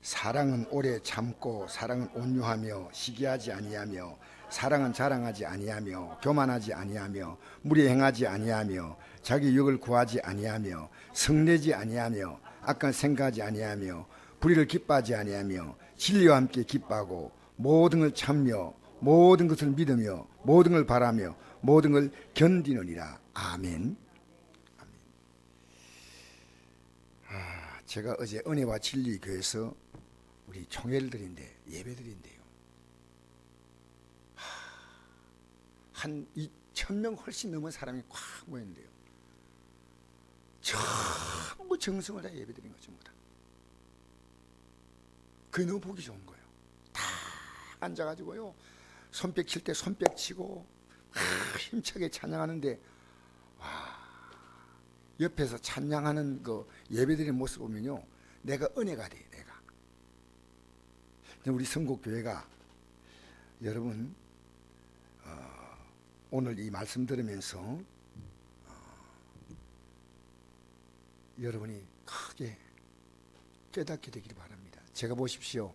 사랑은 오래 참고 사랑은 온유하며 시기하지 아니하며 사랑은 자랑하지 아니하며 교만하지 아니하며 무리 행하지 아니하며 자기 유익을 구하지 아니하며 성내지 아니하며 악한 생각하지 아니하며 불의를 기뻐하지 아니하며 진리와 함께 기뻐하고 모든 걸 참며 모든 것을 믿으며 모든 걸 바라며 모든 걸 견디느니라. 아멘. 제가 어제 은혜와 진리 교회에서 우리 총회를 드린데 예배 드린대요. 한 2,000명 훨씬 넘은 사람이 꽉 모였는데요. 전부 정성을 다 예배 드린 거 전부 다. 그게 너무 보기 좋은 거예요. 다 앉아가지고요. 손뼉 칠 때 손뼉 치고 힘차게 찬양하는데 옆에서 찬양하는 그 예배드리는 모습 보면요, 내가 은혜가 돼. 내가 우리 성국교회가 여러분 오늘 이 말씀 들으면서 여러분이 크게 깨닫게 되기를 바랍니다. 제가 보십시오.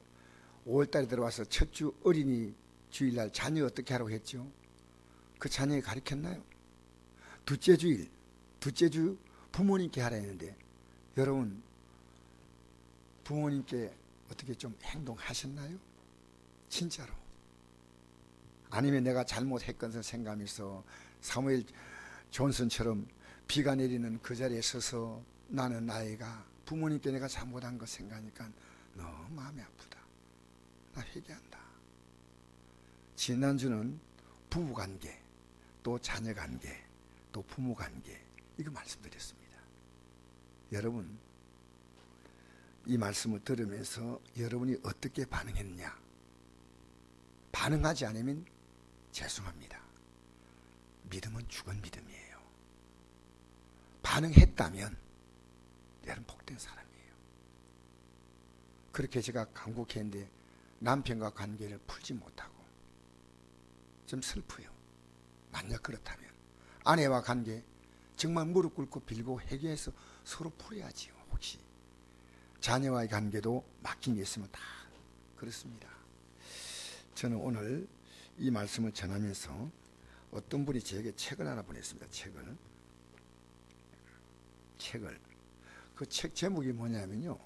5월달에 들어와서 첫 주 어린이 주일날 자녀 어떻게 하라고 했죠? 그 자녀에 가르쳤나요? 둘째 주 부모님께 하라 했는데 여러분 부모님께 어떻게 좀 행동하셨나요? 진짜로. 아니면 내가 잘못했건을 생각하면서 사무엘 존슨처럼 비가 내리는 그 자리에 서서 나는 나이가 부모님께 내가 잘못한 거 생각하니까 너무 마음이 아프다. 나 회개한다. 지난주는 부부관계, 또 자녀관계, 또 부모관계 이거 말씀드렸습니다. 여러분 이 말씀을 들으면서 여러분이 어떻게 반응했느냐? 반응하지 않으면 죄송합니다. 믿음은 죽은 믿음이에요. 반응했다면 여러분 복된 사람이에요. 그렇게 제가 간곡했는데 남편과 관계를 풀지 못하고 좀 슬퍼요. 만약 그렇다면 아내와 관계 정말 무릎 꿇고 빌고 회개해서 서로 풀어야지요. 혹시 자녀와의 관계도 막힌 게 있으면 다 그렇습니다. 저는 오늘 이 말씀을 전하면서 어떤 분이 저에게 책을 하나 보냈습니다. 책을 그 책 제목이 뭐냐면요,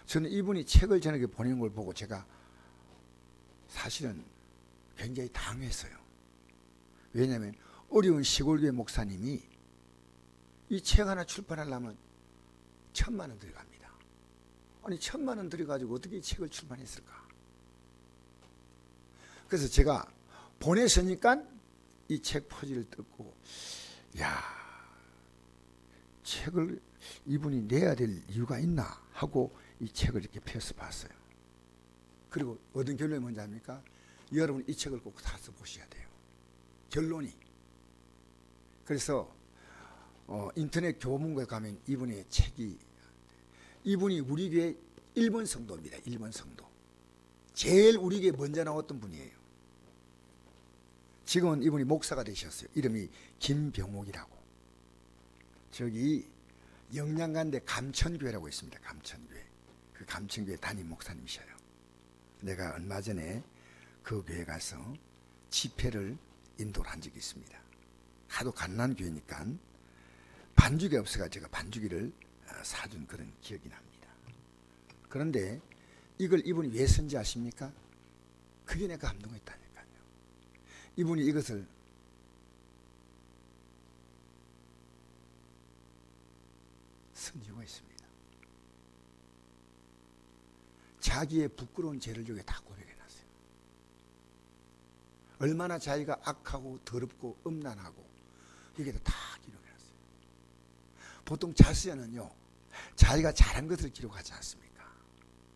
저는 이분이 책을 저에게 보낸 걸 보고 제가 사실은 굉장히 당했어요. 왜냐하면 어려운 시골교회 목사님이 이 책 하나 출판하려면 1,000만 원 들어갑니다. 아니 1,000만 원 들여가지고 어떻게 이 책을 출판했을까? 그래서 제가 보냈으니까 이 책 포지를 뜯고 야, 책을 이분이 내야 될 이유가 있나 하고 이 책을 이렇게 펴서 봤어요. 그리고 얻은 결론이 뭔지 압니까? 여러분 이 책을 꼭 사서 보셔야 돼요. 결론이. 그래서 인터넷 교문고에 가면 이분의 책이, 이분이 우리 교회 1번 성도입니다. 1번 성도. 제일 우리 교회 먼저 나왔던 분이에요. 지금은 이분이 목사가 되셨어요. 이름이 김병옥이라고. 저기 영양간대 감천교회라고 있습니다. 감천교회. 그 감천교회 담임 목사님이셔요. 내가 얼마 전에 그 교회 가서 집회를 인도를 한 적이 있습니다. 하도 갓난 교회니까 반죽이 없어가 제가 반죽이를 사준 그런 기억이 납니다. 그런데 이걸 이분이 왜 쓴지 아십니까? 그게 내가 감동했다니까요. 이분이 이것을 쓴 이유가 있습니다. 자기의 부끄러운 죄를 여기 다 고백해놨어요. 얼마나 자기가 악하고 더럽고 음란하고 여기다 다 기록해놨어요. 보통 자서전은요, 자기가 잘한 것을 기록하지 않습니까?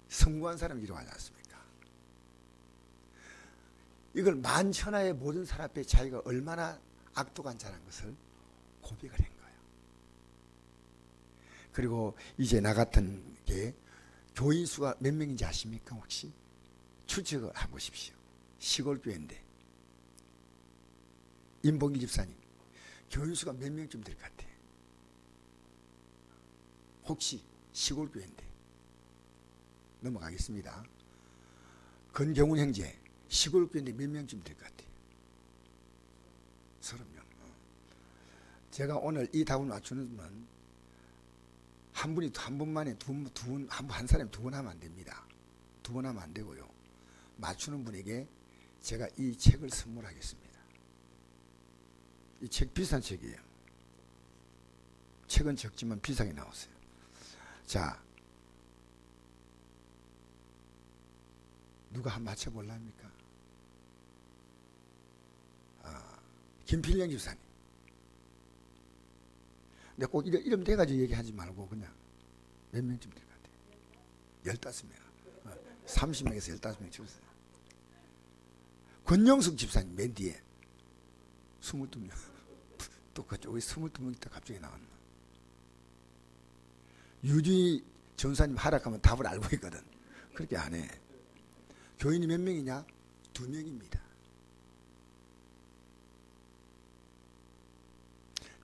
성공한 사람을 기록하지 않습니까? 이걸 만천하의 모든 사람 앞에 자기가 얼마나 악독한 자란 것을 고백을 한 거예요. 그리고 이제 나 같은 게 교인 수가 몇 명인지 아십니까? 혹시 추측을 해보십시오. 시골 교회인데 임봉길 집사님 교인 수가 몇 명쯤 될 것 같아? 혹시 시골 교회인데 넘어가겠습니다. 건경훈 형제 시골 교회인데 몇 명쯤 될 것 같아요? 30명. 제가 오늘 이 답을 맞추는 분 한 분이 한 분만에 한 사람이 두 번 하면 안 됩니다. 두 번 하면 안 되고요. 맞추는 분에게 제가 이 책을 선물하겠습니다. 이 책 비싼 책이에요. 책은 적지만 비싸게 나왔어요. 자, 누가 한번 맞춰볼랍니까? 김필령 집사님. 근데 꼭 이름 대가지고 얘기하지 말고 그냥 몇 명쯤 될 것 같아요? 15명. 30명에서 15명 찍었어요. 권영숙 집사님 맨 뒤에 22명. 똑같죠. 왜 22명 있다 갑자기 나왔나? 유주희 전사님 하락하면 답을 알고 있거든. 그렇게 안 해. 교인이 몇 명이냐? 2명입니다.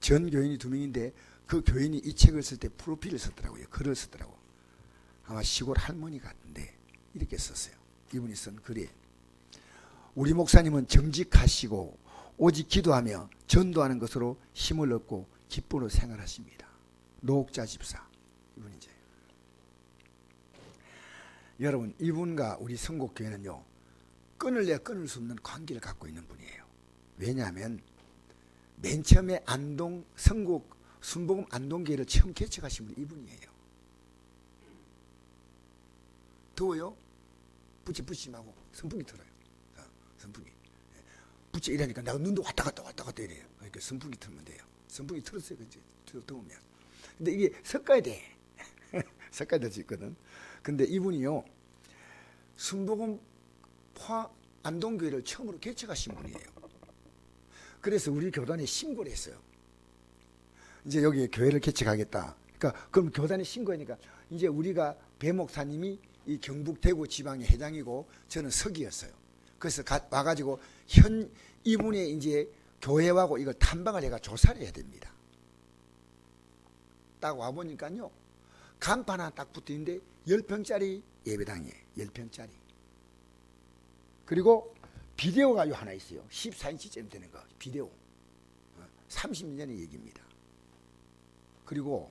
전 교인이 2명인데 그 교인이 이 책을 쓸 때 프로필을 썼더라고요. 글을 썼더라고. 아마 시골 할머니 같은데 이렇게 썼어요. 이분이 쓴 글이 우리 목사님은 정직하시고 오직 기도하며 전도하는 것으로 힘을 얻고 기쁨으로 생활하십니다. 노옥자 집사 이분이 이제 여러분 이분과 우리 성곡교회는요 끊을래야 끊을 수 없는 관계를 갖고 있는 분이에요. 왜냐하면 맨 처음에 안동 성곡 순복음 안동교회를 처음 개척하신 분이 이분이에요. 더워요? 부치부치하고 선풍기 틀어요. 선풍기. 부치 이러니까 내가 눈도 왔다 갔다 이래요. 그러니까 선풍기 틀면 돼요. 선풍기 틀었어요. 그치? 더우면. 근데 이게 섞어야 돼. 섞어야 될 수 있거든. 근데 이분이요. 순복음 안동교회를 처음으로 개척하신 분이에요. 그래서 우리 교단에 신고를 했어요. 이제 여기 교회를 개척하겠다. 그러니까 그럼 교단에 신고하니까 이제 우리가 배 목사님이 이 경북 대구 지방의 회장이고 저는 서기였어요. 그래서 와가지고 이분의 이제 교회하고 이걸 탐방을 해가 조사를 해야 됩니다. 딱 와보니까요. 간판 하나 딱 붙어 있는데 10평짜리 예배당이에요. 10평짜리. 그리고 비데오가 요 하나 있어요. 14인치쯤 되는 거. 비데오. 30년의 얘기입니다. 그리고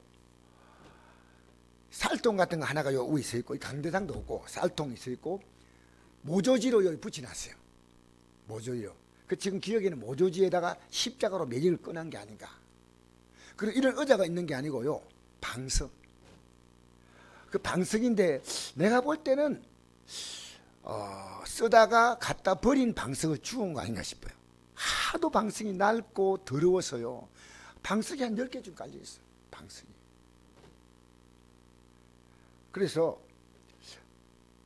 쌀통 같은 거 하나가 요 위에 서 있고 강대상도 없고 쌀통이 서 있고 모조지로 여기 붙여놨어요. 모조지로. 그 지금 기억에는 모조지에다가 십자가로 매직을 꺼낸 게 아닌가. 그리고 이런 의자가 있는 게 아니고요. 방석. 그 방석인데 내가 볼 때는 쓰다가 갖다 버린 방석을 주운 거 아닌가 싶어요. 하도 방석이 낡고 더러워서요. 방석이 한 10개쯤 깔려있어요. 방석이. 그래서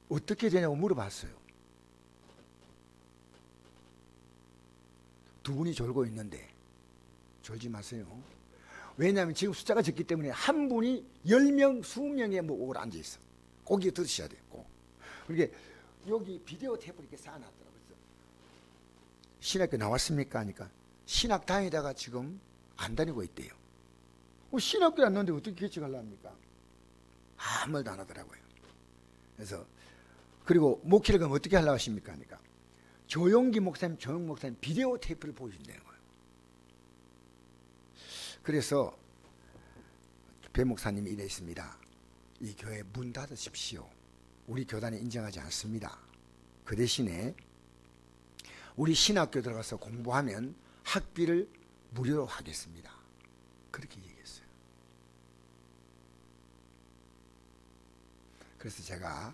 어떻게 되냐고 물어봤어요. 두 분이 졸고 있는데 졸지 마세요. 왜냐하면 지금 숫자가 적기 때문에 한 분이 10명, 20명의 목을 앉아있어. 고기 들으셔야 돼요. 그러니까 여기 비디오 테이프를 이렇게 쌓아놨더라고요. 신학교 나왔습니까? 하니까 신학 다니다가 지금 안 다니고 있대요. 신학교 안 나왔는데 어떻게 개척하려 합니까? 아무 말도 안 하더라고요. 그래서 그리고 목회를 그럼 어떻게 하려고 하십니까? 하니까 조용기 목사님, 조용 목사님 비디오 테이프를 보여준다는 거예요. 그래서 배 목사님이 이랬습니다. 이 교회 문 닫으십시오. 우리 교단이 인정하지 않습니다. 그 대신에 우리 신학교 들어가서 공부하면 학비를 무료로 하겠습니다. 그렇게 얘기했어요. 그래서 제가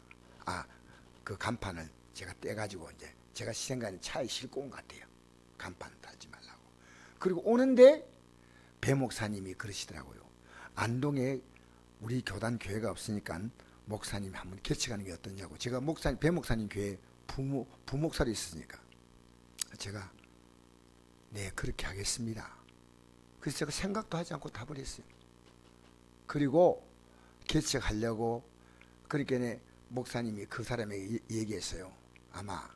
그 간판을 제가 떼가지고 이제 제가 생각하는 차에 싣고 온 것 같아요. 간판 달지 말라고. 그리고 오는데 배 목사님이 그러시더라고요. 안동에 우리 교단 교회가 없으니까 목사님이 한번 개척하는 게 어떠냐고. 제가 배 목사님 교회 부목사로 있으니까 제가 네 그렇게 하겠습니다. 그래서 제가 생각도 하지 않고 답을 했어요. 그리고 개척하려고 그러니까 목사님이 그 사람에게 얘기했어요. 아마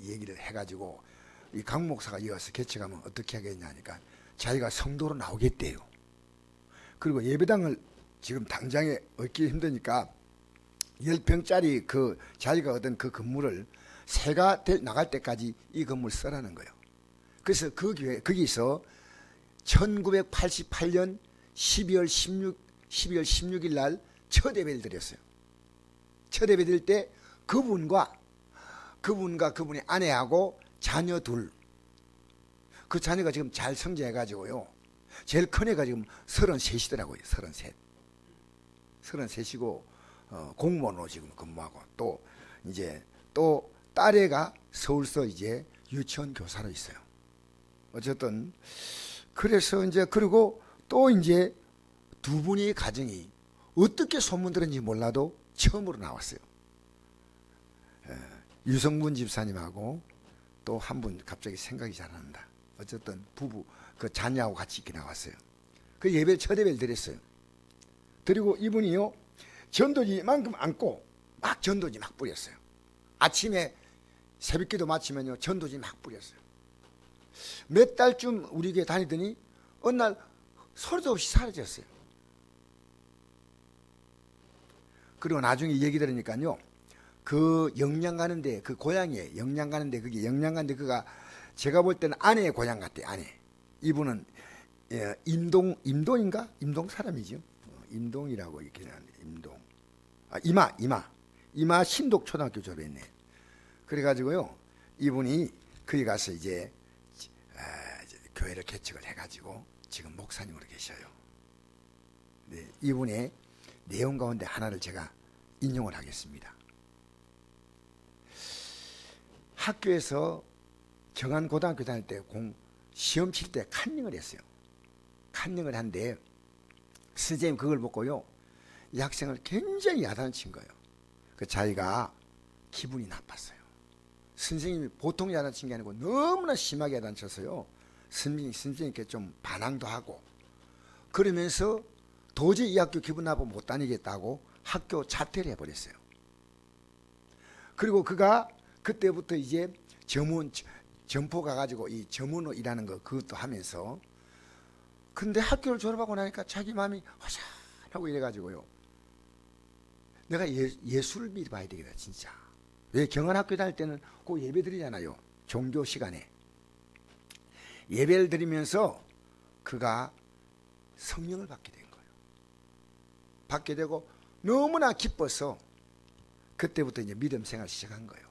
얘기를 해가지고 이 강 목사가 이어서 개척하면 어떻게 하겠냐 하니까 자기가 성도로 나오겠대요. 그리고 예배당을 지금 당장에 얻기 힘드니까 10평짜리 그 자기가 얻은 그 건물을 새가 나갈 때까지 이 건물 쓰라는 거예요. 그래서 그 교회 거기서 1988년 12월 16일 날 첫 예배를 드렸어요. 첫 예배 드릴 때 그분과 그분의 아내하고 자녀 둘, 그 자녀가 지금 잘 성장해가지고요. 제일 큰 애가 지금 33이더라고요. 33이고 공무원으로 지금 근무하고 또 이제 또 딸애가 서울서 이제 유치원 교사로 있어요. 어쨌든 그래서 이제 그리고 또 이제 두 분의 가정이 어떻게 소문들었는지 몰라도 처음으로 나왔어요. 유성문 집사님하고 또 한 분 갑자기 생각이 잘 안 난다. 어쨌든 부부 그 자녀하고 같이 이렇게 나왔어요. 그 예배 첫 예배를 드렸어요. 그리고 이분이요 전도지만큼 안고 막 전도지 막 뿌렸어요. 아침에 새벽기도 마치면요 전도지 막 뿌렸어요. 몇 달쯤 우리 교회 다니더니 어느 날 소리도 없이 사라졌어요. 그리고 나중에 얘기 들으니까요 그 영양 가는데 그 고향에 영양 가는데 그게 영양 가는데 그가 제가 볼 때는 아내의 고향 같아요. 아내. 이분은 임동인가? 임동 사람이죠. 임동이라고 이렇게 하는데 임동. 이마 신독 초등학교 졸업했네. 그래가지고요 이분이 거기 가서 이제 교회를 개척을 해가지고 지금 목사님으로 계셔요. 네, 이분의 내용 가운데 하나를 제가 인용을 하겠습니다. 학교에서 정안고등학교 다닐 때 시험 칠 때 칸닝을 했어요. 칸닝을 한데 선생님 그걸 보고요 이 학생을 굉장히 야단친 거예요. 그 자기가 기분이 나빴어요. 선생님이 보통 야단친 게 아니고 너무나 심하게 야단쳤어요. 선생님께 좀 반항도 하고 그러면서 도저히 이 학교 기분 나쁘면 못 다니겠다고 학교 자퇴를 해버렸어요. 그리고 그가 그때부터 이제 점포 가가지고 이 점원으로 일하는 거 그것도 하면서 근데 학교를 졸업하고 나니까 자기 마음이 화산하고 이래가지고요 내가 예수를 믿어봐야 되겠다 진짜. 왜 경안학교 다닐 때는 꼭 예배 드리잖아요. 종교 시간에 예배를 드리면서 그가 성령을 받게 된 거예요. 받게 되고 너무나 기뻐서 그때부터 이제 믿음 생활 시작한 거예요.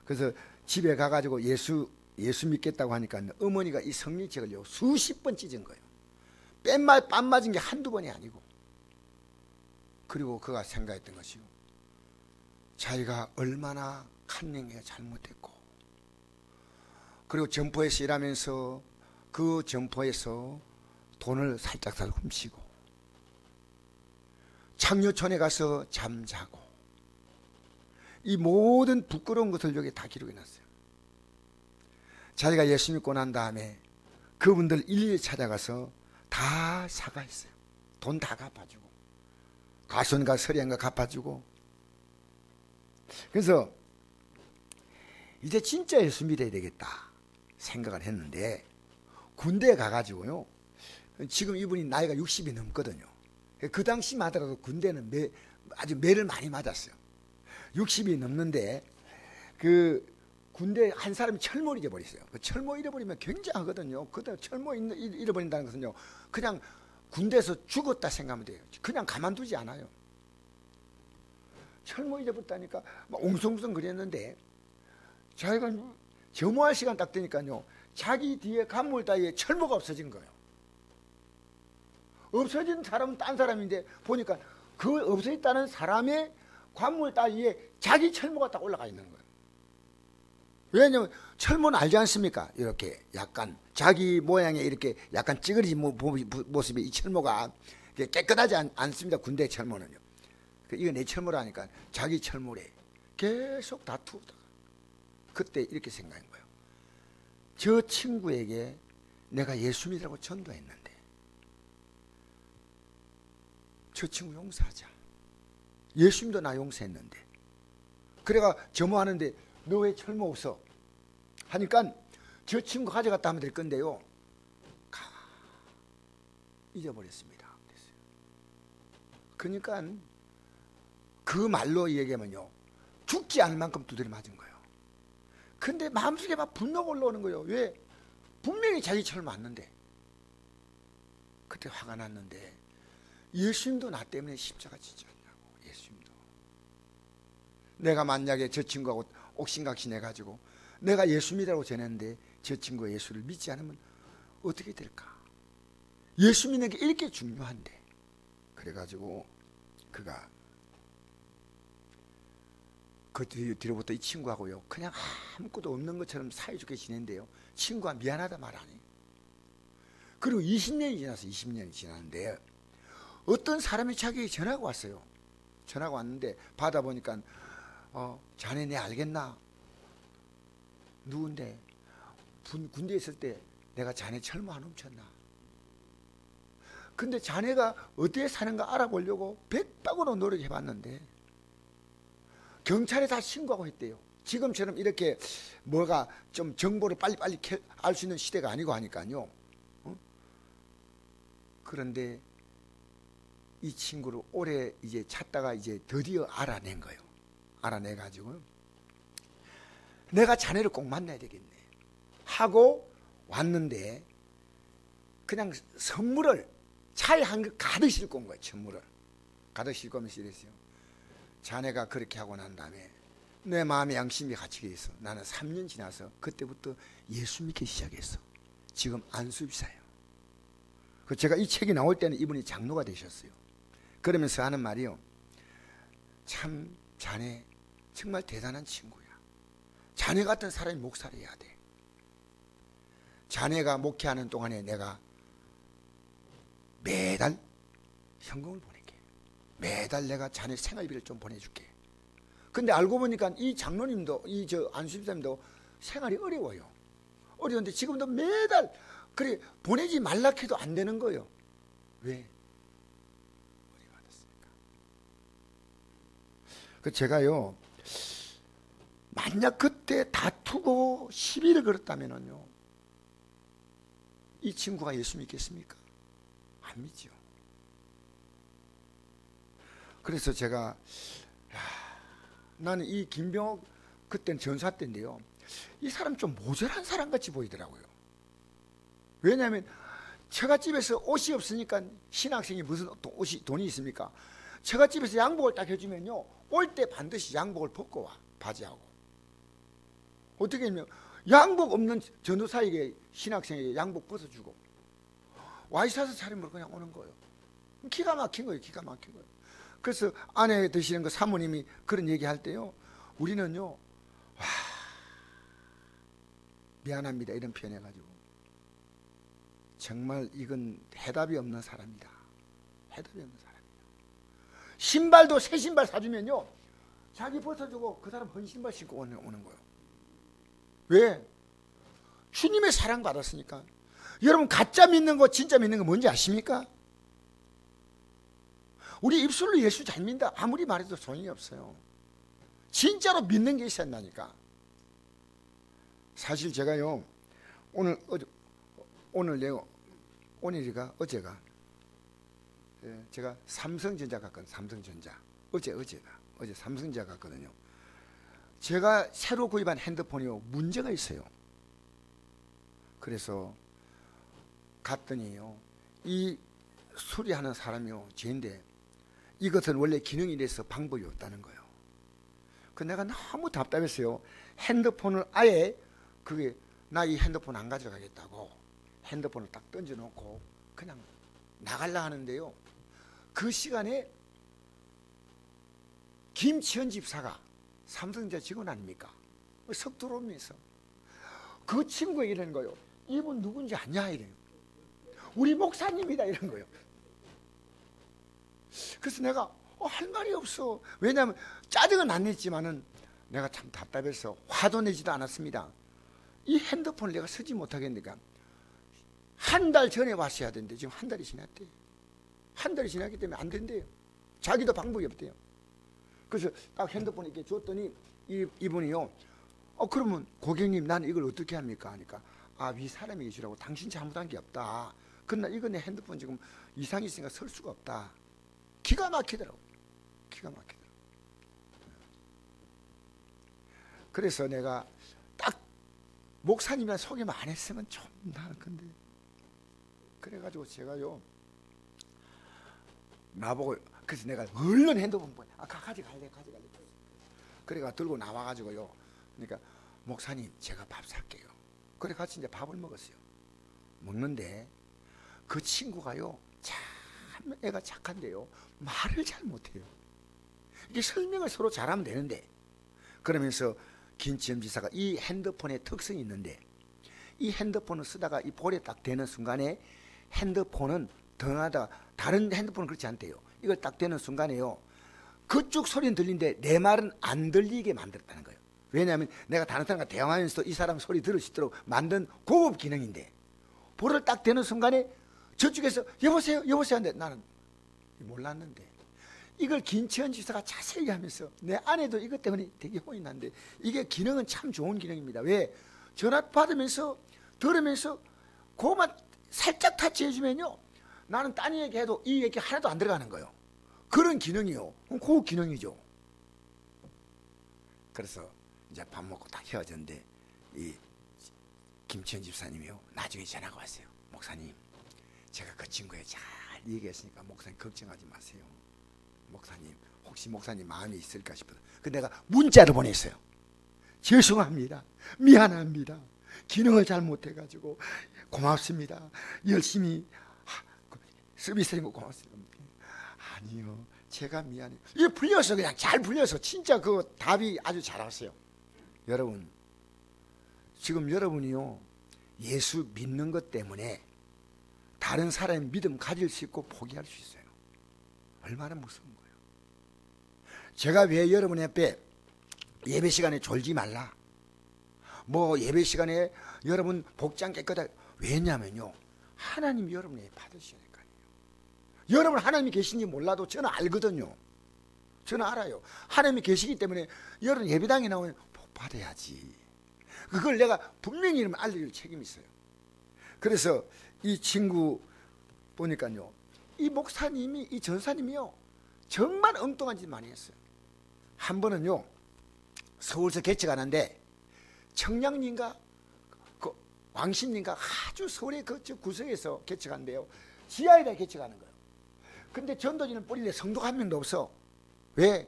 그래서 집에 가가지고 예수 믿겠다고 하니까 어머니가 이 성령책을요 수십 번 찢은 거예요. 뺨 맞은 게 한두 번이 아니고. 그리고 그가 생각했던 것이요 자기가 얼마나 칸닝에 잘못했고 그리고 점포에서 일하면서 그 점포에서 돈을 살짝 훔치고 창녀촌에 가서 잠자고 이 모든 부끄러운 것을 여기 다 기록해 놨어요. 자기가 예수 믿고 난 다음에 그분들 일일이 찾아가서 다 사과했어요. 돈 다 갚아주고 가손과 서리한가 갚아주고. 그래서 이제 진짜 예수 믿어야 되겠다 생각을 했는데 군대에 가가지고요 지금 이분이 나이가 60이 넘거든요. 그 당시만 하더라도 군대는 아주 매를 많이 맞았어요. 60이 넘는데 그 군대 한 사람이 철모 잃어버렸어요. 그 철모 잃어버리면 굉장하거든요. 그때 철모 잃어버린다는 것은요 그냥 군대에서 죽었다 생각하면 돼요. 그냥 가만두지 않아요. 철모 잃어버렸다니까 막 옹성성 그랬는데 자기가 점호할 시간 딱 되니까요 자기 뒤에 간물 따위에 철모가 없어진 거예요. 없어진 사람은 딴 사람인데 보니까 그 없어졌다는 사람의 관물 따위에 자기 철모가 딱 올라가 있는 거예요. 왜냐하면 철모는 알지 않습니까? 이렇게 약간 자기 모양에 이렇게 약간 찌그러진 모습의 이 철모가 깨끗하지 않습니다. 군대 철모는요. 이거 내 철모라니까 자기 철모래 계속 다투다가 그때 이렇게 생각한 거예요. 저 친구에게 내가 예수 믿으라고 전도했는데 저 친구 용서하자. 예수님도 나 용서했는데 그래가 점호하는데 너 왜 철모 없어? 하니까 저 친구 가져갔다 하면 될 건데요 잊어버렸습니다. 그러니까 그 말로 얘기하면요, 죽지 않을 만큼 두드려 맞은 거예요. 근데 마음속에 막 분노가 올라오는 거예요. 왜? 분명히 자기처럼 맞는데. 그때 화가 났는데, 예수님도 나 때문에 십자가 지지 않냐고. 예수님도. 내가 만약에 저 친구하고 옥신각신해가지고 내가 예수 믿으라고 전했는데 저 친구가 예수를 믿지 않으면 어떻게 될까? 예수 믿는 게 이렇게 중요한데. 그래가지고 그가 그 뒤로부터 이 친구하고요, 그냥 아무것도 없는 것처럼 사이좋게 지낸대요. 친구가 미안하다 말 안 해. 그리고 20년이 지났는데 어떤 사람이 자기에게 전화가 왔어요. 전화가 왔는데 받아보니까 자네 내 알겠나? 누군데? 군대에 있을 때 내가 자네 철모 안 훔쳤나? 근데 자네가 어디에 사는가 알아보려고 백박으로 노력해봤는데 경찰에 다 신고하고 했대요. 지금처럼 이렇게 뭐가 좀 정보를 빨리빨리 알 수 있는 시대가 아니고 하니까요. 그런데 이 친구를 오래 이제 찾다가 이제 드디어 알아낸 거예요. 알아내가지고 내가 자네를 꼭 만나야 되겠네 하고 왔는데 그냥 선물을 차에 한 개 가득 싣고 온 거예요. 선물을 가득 싣고 오면서 이랬어요. 자네가 그렇게 하고 난 다음에 내 마음의 양심이 갇히게 있어. 나는 3년 지나서 그때부터 예수 믿기 시작했어. 지금 안수입사예요. 제가 이 책이 나올 때는 이분이 장로가 되셨어요. 그러면서 하는 말이요, 참 자네 정말 대단한 친구야. 자네 같은 사람이 목사를 해야 돼. 자네가 목회하는 동안에 내가 매달 현금을 보낼게. 매달 내가 자네 생활비를 좀 보내줄게. 근데 알고 보니까 이 장로님도 이 안수집사님도 생활이 어려워요. 어려운데 지금도 매달 그래 보내지 말라 해도 안 되는 거예요. 왜? 어디 받았습니까? 제가요, 만약 그때 다투고 시비를 걸었다면요, 이 친구가 예수 믿겠습니까? 안 믿죠. 그래서 제가 나는 이 김병옥 그때는 전사 때인데요, 이 사람 좀 모자란 사람 같이 보이더라고요. 왜냐하면 처갓집에서 옷이 없으니까 신학생이 무슨 돈이 있습니까? 처갓집에서 양복을 딱 해주면요, 올 때 반드시 양복을 벗고 와. 바지하고. 어떻게 하면 양복 없는 전도사에게 신학생에게 양복 벗어주고 와이셔츠 차림으로 그냥 오는 거예요. 기가 막힌 거예요. 기가 막힌 거예요. 그래서 아내 되시는 그 사모님이 그런 얘기할 때요, 우리는요, 미안합니다 이런 표현해가지고, 정말 이건 해답이 없는 사람이다. 해답이 없는 사람이다. 신발도 새 신발 사주면요, 자기 벗어주고 그 사람 헌 신발 신고 오는 거예요. 왜? 주님의 사랑 받았으니까. 여러분, 가짜 믿는 거 진짜 믿는 거 뭔지 아십니까? 우리 입술로 예수 잘 믿는다 아무리 말해도 소용이 없어요. 진짜로 믿는 게 있어야 한다니까. 사실 제가요, 오늘이가 어제가 제가 삼성전자 갔거든요. 삼성전자 어제 삼성전자 갔거든요. 제가 새로 구입한 핸드폰이요, 문제가 있어요. 그래서 갔더니요, 이 수리하는 사람이요, 쟤인데 이것은 원래 기능이 돼서 방법이 없다는 거예요. 그 내가 너무 답답했어요. 핸드폰을 아예 그게 나 이 핸드폰 안 가져가겠다고 핸드폰을 딱 던져놓고 그냥 나가려 하는데요, 그 시간에 김치현 집사가 삼성전자 직원 아닙니까? 석 들어오면서 그 친구에게 이러는 거예요. 이분 누군지 아냐? 이래요. 우리 목사님이다 이런 거예요. 그래서 내가 할 말이 없어. 왜냐하면 짜증은 안 냈지만은 내가 참 답답해서 화도 내지도 않았습니다. 이 핸드폰을 내가 쓰지 못하겠으니까 한 달 전에 왔어야 되는데 지금 한 달이 지났대. 한 달이 지났기 때문에 안 된대요. 자기도 방법이 없대요. 그래서 딱 핸드폰 이렇게 줬더니 이분이요, 그러면 고객님 난 이걸 어떻게 합니까? 하니까 위 사람이 계시라고, 당신 잘못한 게 없다. 그러나 이거 내 핸드폰 지금 이상이 있으니까 쓸 수가 없다. 기가 막히더라고. 기가 막히더라고. 그래서 내가 딱 목사님이랑 소개만 안 했으면 좀 나을 건데. 그래가지고 제가요, 나보고, 그래서 내가 얼른 핸드폰 보내. 가져갈래. 그래가 들고 나와가지고요. 그러니까 목사님 제가 밥 살게요. 그래 같이 이제 밥을 먹었어요. 먹는데 그 친구가요, 참 애가 착한데요, 말을 잘 못해요. 이게 설명을 서로 잘하면 되는데, 그러면서 김치현 지사가 이 핸드폰에 특성이 있는데, 이 핸드폰을 쓰다가 이 볼에 딱 대는 순간에 핸드폰은 덩하다, 다른 핸드폰은 그렇지 않대요. 이걸 딱 대는 순간에요, 그쪽 소리는 들리는데 내 말은 안 들리게 만들었다는 거예요. 왜냐하면 내가 다른 사람과 대화하면서 이 사람 소리 들을 수 있도록 만든 고급 기능인데, 볼을 딱 대는 순간에 저쪽에서 여보세요 하는데 나는 몰랐는데, 이걸 김치현 지사가 자세히 하면서 내 아내도 이것 때문에 되게 혼이 난데, 이게 기능은 참 좋은 기능입니다. 왜? 전화 받으면서 들으면서 그것만 살짝 타치해주면요, 나는 딴 얘기해도 이 얘기 하나도 안 들어가는 거예요. 그런 기능이요. 고급 기능이죠. 그래서 이제 밥 먹고 딱 헤어졌는데 이 김치현 집사님이요, 나중에 전화가 왔어요. 목사님, 제가 그 친구에 잘 얘기했으니까 목사님 걱정하지 마세요. 목사님, 혹시 목사님 마음에 있을까 싶어서. 근데 내가 문자를 보냈어요. 죄송합니다. 미안합니다. 기능을 잘 못해가지고 고맙습니다. 열심히 서비스하는 거 고맙습니다. 아니요, 제가 미안해요. 이게 풀려서 그냥 잘 풀려서 진짜 그 답이 아주 잘 왔어요. 여러분, 지금 여러분이요, 예수 믿는 것 때문에 다른 사람의 믿음 가질 수 있고 포기할 수 있어요. 얼마나 무서운 거예요. 제가 왜 여러분 앞에 예배 시간에 졸지 말라, 뭐 예배 시간에 여러분 복장 깨끗하게, 왜냐면요, 하나님이 여러분에게 받으셔야 될 거 아니에요. 여러분 하나님이 계신지 몰라도 저는 알거든요. 저는 알아요. 하나님이 계시기 때문에 여러분 예배당에 나오면 복 받아야지. 그걸 내가 분명히 알릴 책임이 있어요. 그래서 이 친구 보니까요, 이 목사님이, 이 전사님이요, 정말 엉뚱한 짓 많이 했어요. 한 번은요, 서울서 개척하는데 청량리인가 그 왕십리인가 아주 서울의 그 구석에서 개척한대요. 지하에다 개척하는 거예요. 근데 전도지는 뿌리래 성도가 한 명도 없어. 왜?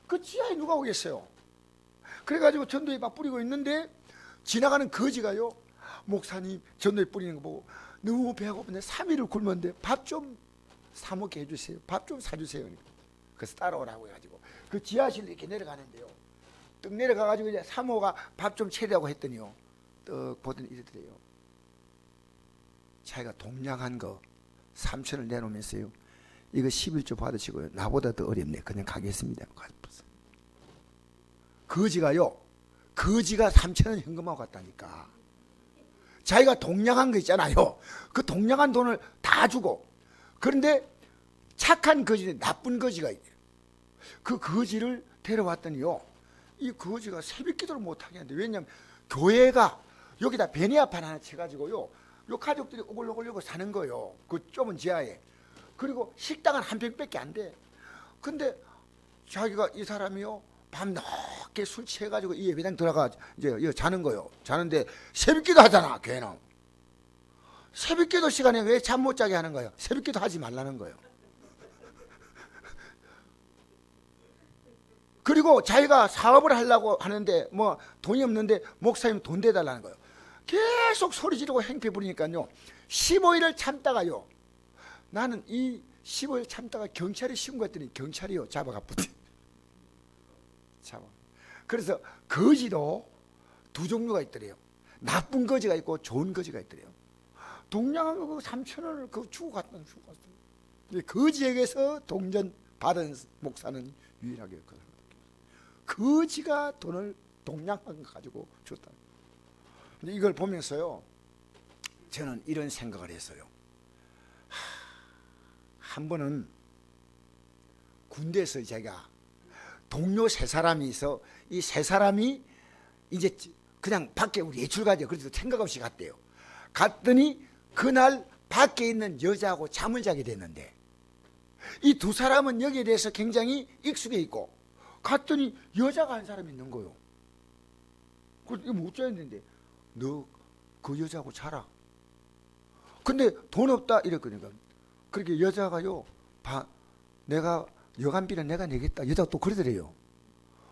그 지하에 누가 오겠어요. 그래가지고 전도에 막 뿌리고 있는데 지나가는 거지가요, 목사님 전도에 뿌리는 거 보고 너무 배가 고픈데 3일을 굶었는데 밥 좀 사 먹게 해주세요. 밥 좀 사주세요. 그래서 따라오라고 해가지고 그 지하실로 이렇게 내려가는데요, 뚝 내려가가지고 이제 사모가 밥 좀 채려고 했더니요, 떡 보더니 이러더래요. 자기가 동양한 거 3,000을 내놓으면서요, 이거 11조 받으시고요, 나보다 더 어렵네, 그냥 가겠습니다. 거지가요, 거지가 3,000원 현금하고 갔다니까. 자기가 동양한 거 있잖아요, 그 동양한 돈을 다 주고. 그런데 착한 거지, 나쁜 거지가 있대요. 그 거지를 데려왔더니요, 이 거지가 새벽 기도를 못하게 하는데, 왜냐하면 교회가 여기다 베니아판 하나 쳐가지고요, 요 가족들이 오글오글 사는 거예요. 그 좁은 지하에. 그리고 식당은 한 평밖에 안 돼. 근데 자기가, 이 사람이요, 밤 늦게 술 취해가지고 이 예배당 들어가 이제 자는 거예요. 자는데 새벽기도 하잖아, 교회는. 새벽기도 시간에 왜 잠 못 자게 하는 거예요? 새벽기도 하지 말라는 거예요. 그리고 자기가 사업을 하려고 하는데 뭐 돈이 없는데 목사님 돈 대달라는 거예요. 계속 소리 지르고 행패 부리니까요, 15일을 참다가요, 나는 이 15일 참다가 경찰에 신고했더니 경찰이요 잡아가 붙대. 그래서 거지도 두 종류가 있더래요. 나쁜 거지가 있고 좋은 거지가 있더래요. 동양한 거 3,000원을 그 주고 갔다는 주고 갔어요. 거지에게서 동전 받은 목사는 유일하게 거지가 돈을 동양한 거 가지고 줬다. 근데 이걸 보면서요, 저는 이런 생각을 했어요. 한 번은 군대에서 제가 동료 세 사람이 있어, 이 세 사람이 이제 그냥 밖에 우리 외출 가죠. 그래서 생각 없이 갔대요. 갔더니 그날 밖에 있는 여자하고 잠을 자게 됐는데, 이 두 사람은 여기에 대해서 굉장히 익숙해 있고, 갔더니 여자가 한 사람 있는 거요. 이거 못 자야 되는데 너 그 여자하고 자라. 근데 돈 없다 이랬거든요. 그렇게 여자가요, 내가 여간비는 내가 내겠다. 여자가 또 그러더래요.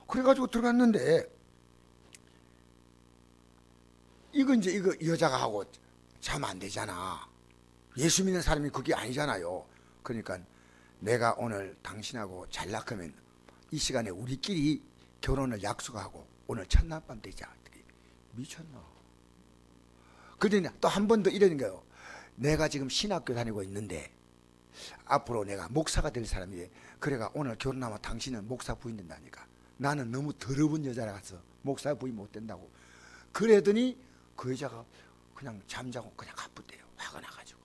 그래가지고 들어갔는데 이거 여자가 하고 자면 안 되잖아. 예수 믿는 사람이 그게 아니잖아요. 그러니까 내가 오늘 당신하고 잘나 그러면 이 시간에 우리끼리 결혼을 약속하고 오늘 첫날 밤 되자. 미쳤나? 그러더니 또 한 번 더 이러는 거예요. 내가 지금 신학교 다니고 있는데 앞으로 내가 목사가 될 사람이래. 그래가 오늘 결혼하면 당신은 목사 부인 된다니까. 나는 너무 더러운 여자라서 목사 부인 못 된다고. 그러더니 그 여자가 그냥 잠자고 그냥 가쁘대요. 화가 나가지고.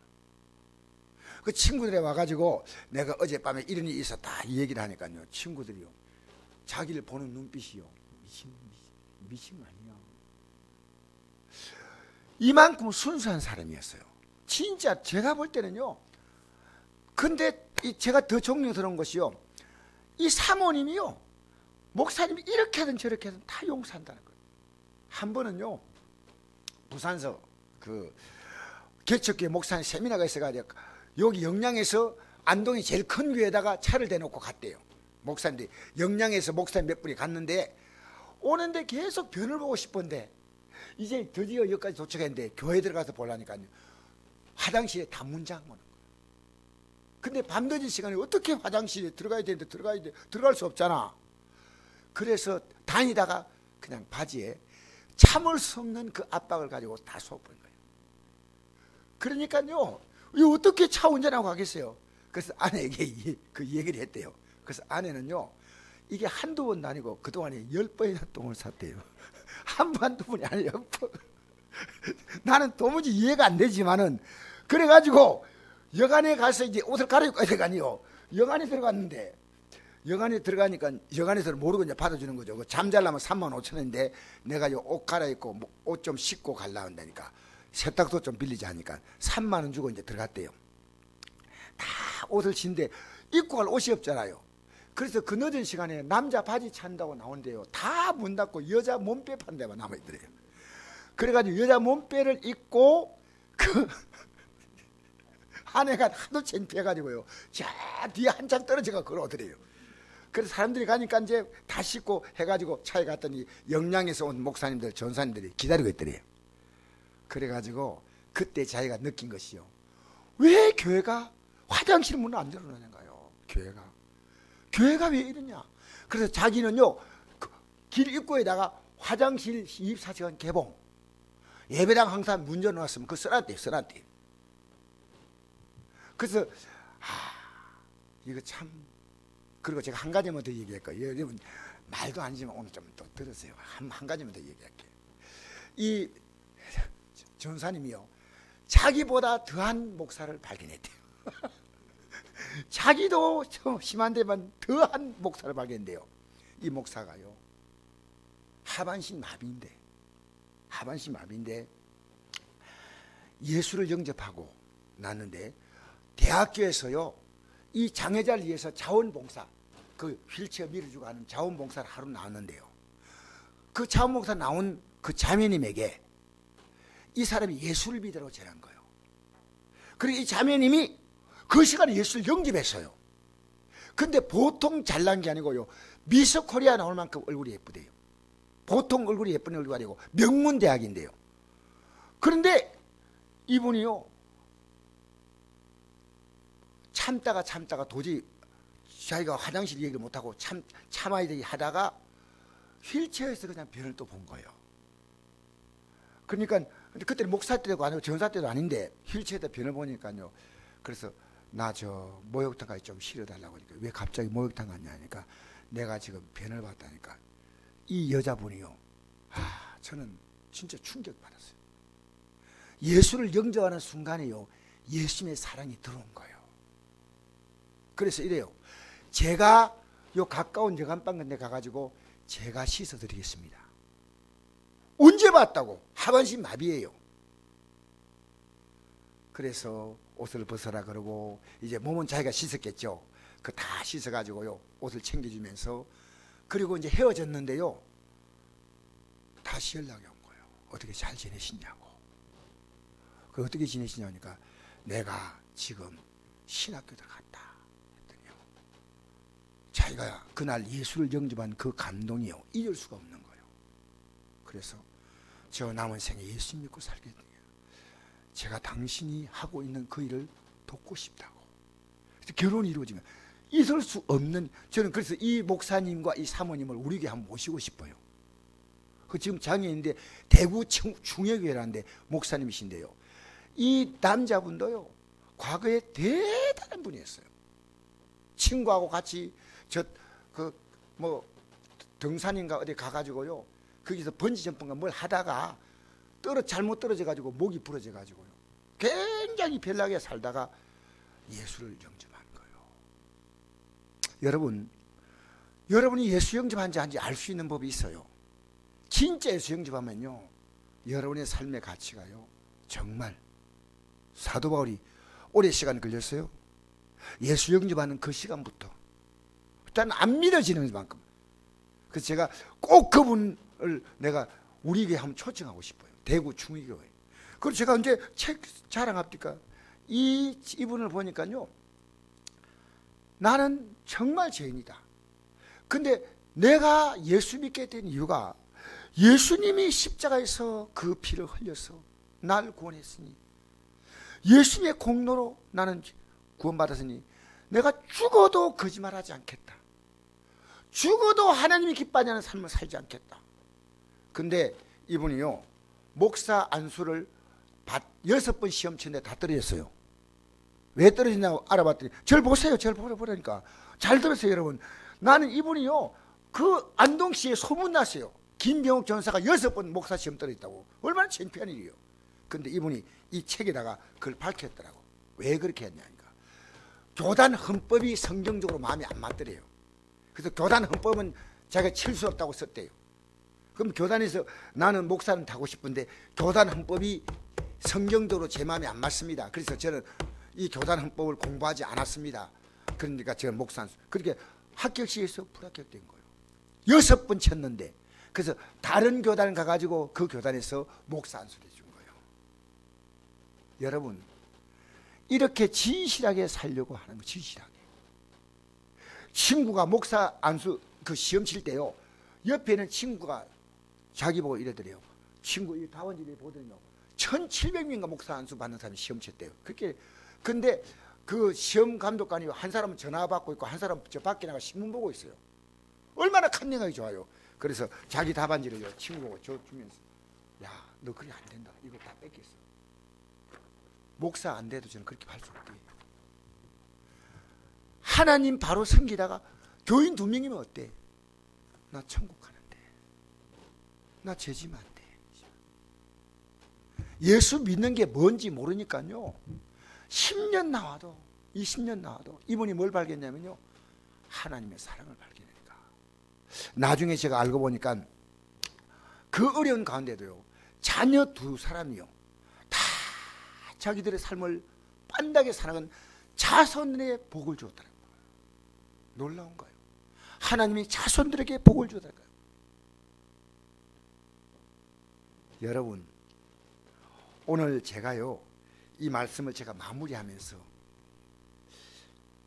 그 친구들이 와가지고 내가 어젯밤에 이런 일이 있었다 이 얘기를 하니까요. 친구들이요, 자기를 보는 눈빛이요, 미친 거 아니야. 이만큼 순수한 사람이었어요. 진짜 제가 볼 때는요. 근데 제가 더 존경스러운 것이요, 이 사모님이요, 목사님이 이렇게 하든 저렇게 하든 다 용서한다는 거예요. 한 번은요, 부산서 그 개척교회 목사님 세미나가 있어가지고 여기 영양에서 안동이 제일 큰 교회에다가 차를 대놓고 갔대요. 목사님들이 영양에서 목사님 몇 분이 갔는데 오는데 계속 변을 보고 싶은데 이제 드디어 여기까지 도착했는데 교회 들어가서 보려니까요, 화장실에 다 문장 오는 거예요. 근데 밤늦은 시간에 어떻게 화장실에 들어가야 되는데 들어갈 수 없잖아. 그래서 다니다가 그냥 바지에 참을 수 없는 그 압박을 가지고 다 쏘버린 거예요. 그러니까요, 이거 어떻게 차 운전하고 가겠어요. 그래서 아내에게 그 얘기를 했대요. 그래서 아내는요, 이게 한두 번도 아니고 그동안에 10번이나 똥을 쌌대요. 한 번, 한두 번이 아니라 10번. 나는 도무지 이해가 안 되지만은, 그래가지고 여관에 가서 이제 옷을 갈아입고 가야 되거든요. 여관에 들어갔는데, 여관에 들어가니까 여관에서는 모르고 이제 받아주는 거죠. 잠잘라면 35,000원인데 내가 옷 갈아입고 옷 좀 씻고 갈라 한다니까, 세탁소 좀 빌리자 하니까 3만 원 주고 이제 들어갔대요. 다 옷을 신데 입고 갈 옷이 없잖아요. 그래서 그 늦은 시간에 남자 바지 찬다고 나온대요. 다 문 닫고 여자 몸빼 판 데만 남아있더래요. 그래가지고 여자 몸빼를 입고 그 아내가 하도 창피해가지고요, 저 뒤에 한참 떨어져가 걸어오더래요. 그래서 사람들이 가니까 이제 다 씻고 해가지고 차에 갔더니 영양에서 온 목사님들, 전사님들이 기다리고 있더래요. 그래가지고 그때 자기가 느낀 것이요, 왜 교회가 화장실 문을 안 열어놓는가요? 교회가 왜 이러냐? 그래서 자기는요, 길 입구에다가 화장실 24시간 개봉, 예배당 항상 문 열어놨으면 그거 써놨대요. 그래서 이거 참. 그리고 제가 한 가지만 더 얘기할 거예요. 여러분 말도 아니지만 오늘 좀 또 들으세요. 한 가지만 더 얘기할게요. 이 전사님이요, 자기보다 더한 목사를 발견했대요. 자기도 좀 심한데만 더한 목사를 발견했대요. 이 목사가요, 하반신 마비인데 예수를 영접하고 났는데 대학교에서요, 이 장애자를 위해서 자원봉사, 그 휠체어 밀어주고 하는 자원봉사를 하러 나왔는데요, 그 자원봉사 나온 그 자매님에게 이 사람이 예수를 믿으라고 전한 거예요. 그리고 이 자매님이 그 시간에 예수를 영접했어요. 근데 보통 잘난 게 아니고요, 미스 코리아 나올 만큼 얼굴이 예쁘대요. 보통 얼굴이 예쁜 얼굴이 아니고 명문대학인데요. 그런데 이분이요, 참다가 도저히 자기가 화장실 얘기를 못하고 참아야 되게 하다가 휠체어에서 그냥 변을 또 본 거예요. 그러니까 그때는 목사 때도 아니고 전사 때도 아닌데 휠체어에다 변을 보니까요, 그래서 나 저 목욕탕까지 좀 실어달라고 하니까, 왜 갑자기 목욕탕 갔냐 하니까 내가 지금 변을 봤다니까. 이 여자분이요, 저는 진짜 충격받았어요. 예수를 영접하는 순간에요, 예수님의 사랑이 들어온 거예요. 그래서 이래요, 제가 요 가까운 여관방 같은 데 가가지고 제가 씻어드리겠습니다. 언제 봤다고? 하반신 마비예요. 그래서 옷을 벗어라 그러고, 이제 몸은 자기가 씻었겠죠. 그 다 씻어가지고요, 옷을 챙겨주면서, 그리고 이제 헤어졌는데요, 다시 연락이 온 거예요. 어떻게 잘 지내시냐고. 그 어떻게 지내시냐니까 내가 지금 신학교에 갔다 했더니요. 자기가 그날 예수를 영접한 그 감동이요 잊을 수가 없는 거예요. 그래서 저 남은 생에 예수 믿고 살겠네요. 제가 당신이 하고 있는 그 일을 돕고 싶다고. 결혼이 이루어지면 있을 수 없는, 저는 그래서 이 목사님과 이 사모님을 우리 교회 한번 모시고 싶어요. 그 지금 장애인인데 대구 중회교회라는데 목사님이신데요. 이 남자분도요 과거에 대단한 분이었어요. 친구하고 같이 등산인가 어디 가가지고요 거기서 번지점프인가 뭘 하다가 잘못 떨어져 가지고 목이 부러져 가지고요 굉장히 별나게 살다가 예수를 영접한 거예요. 여러분이 예수 영접한지 아닌지 알 수 있는 법이 있어요. 진짜 예수 영접하면요 여러분의 삶의 가치가요 정말, 사도 바울이 오래 시간 걸렸어요. 예수 영접하는 그 시간부터 일단 안 믿어지는 만큼. 그래서 제가 꼭 그분을 내가 우리 교회 한번 초청하고 싶어요. 대구 중의교회. 그리고 제가 언제 책 자랑합니까? 이분을 보니까요 나는 정말 죄인이다. 근데 내가 예수 믿게 된 이유가 예수님이 십자가에서 그 피를 흘려서 날 구원했으니, 예수님의 공로로 나는 구원받았으니 내가 죽어도 거짓말하지 않겠다. 죽어도 하나님이 기뻐하지 않는 삶을 살지 않겠다. 근데 이분이요 목사 안수를 6번 시험 치는데 다 떨어졌어요. 왜 떨어졌냐고 알아봤더니 절 보세요. 절 보라니까. 잘 들으세요 여러분. 나는 이분이요 그 안동시에 소문났어요. 김병욱 전사가 6번 목사 시험 떨어졌다고. 얼마나 창피한 일이에요. 근데 이분이 이 책에다가 그걸 밝혔더라고. 왜 그렇게 했냐니까 교단 헌법이 성경적으로 마음에 안 맞더래요. 그래서 교단 헌법은 자기가 칠 수 없다고 썼대요. 그럼 교단에서 나는 목사는 타고 싶은데 교단 헌법이 성경적으로 제 마음에 안 맞습니다. 그래서 저는 이 교단 헌법을 공부하지 않았습니다. 그러니까 저는 목사 안수. 그렇게 합격시에서 불합격된 거예요. 6번 쳤는데. 그래서 다른 교단 가가지고 그 교단에서 목사 안수를 해준 거예요. 여러분 이렇게 진실하게 살려고 하는 거. 진실하게. 친구가 목사 안수 그 시험 칠 때요 옆에는 친구가 자기 보고 이러더래요. 친구 이 답안지를 보더니요 1700명인가 목사 안수 받는 사람이 시험 쳤대요. 그렇게. 근데 그 시험 감독관이 한 사람은 전화 받고 있고 한 사람은 저 밖에 나가 신문 보고 있어요. 얼마나 컨닝하기 좋아요. 그래서 자기 답안지를요 친구 보고 저 주면서 야 너 그게 안 된다. 이거 다 뺏겼어. 목사 안 돼도 저는 그렇게 할 수 없대. 하나님 바로 섬기다가 교인 2명이면 어때? 나 천국 가는데. 나 죄지면 안 돼. 예수 믿는 게 뭔지 모르니까요 10년 나와도 20년 나와도 이분이 뭘 발견했냐면요 하나님의 사랑을 발견하니까. 나중에 제가 알고 보니까 그 어려운 가운데도요 자녀 2사람이요 다 자기들의 삶을 빤하게 살아가는 자손의 복을 주었다는 거예요. 놀라운 거예요. 하나님이 자손들에게 복을 주었다는 거예요. 여러분 오늘 제가요 이 말씀을 제가 마무리하면서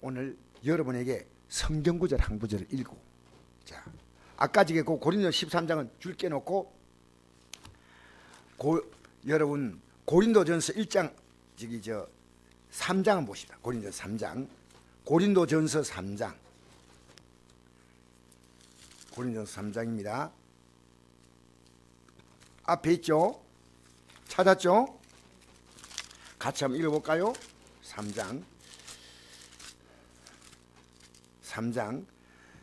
오늘 여러분에게 성경구절 한 구절을 읽고, 자 아까 지금 그 고린도 13장은 줄게 놓고 여러분 고린도전서 1장 3장을 보십시다. 고린도전서 3장. 고린도전서 3장. 고린도전서 3장입니다. 앞에 있죠? 찾았죠? 같이 한번 읽어볼까요? 3장